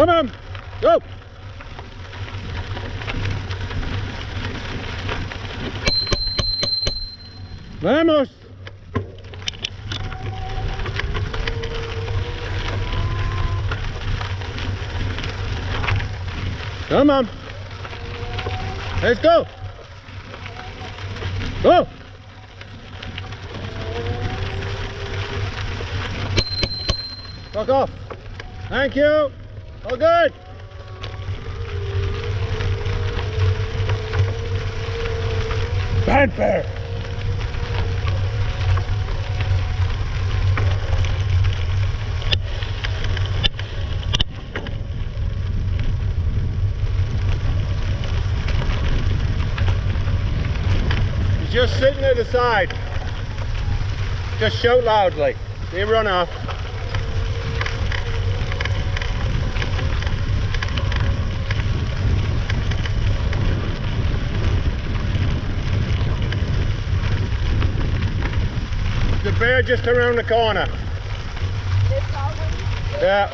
Come on, go. Vamos. Come on. Let's go. Go. Fuck off. Thank you. All good. Bad bear. He's just sitting at the side. Just shout loudly. They run off. The bear just around the corner. Yeah.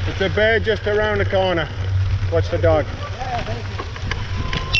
It's a bear just around the corner. Watch the dog.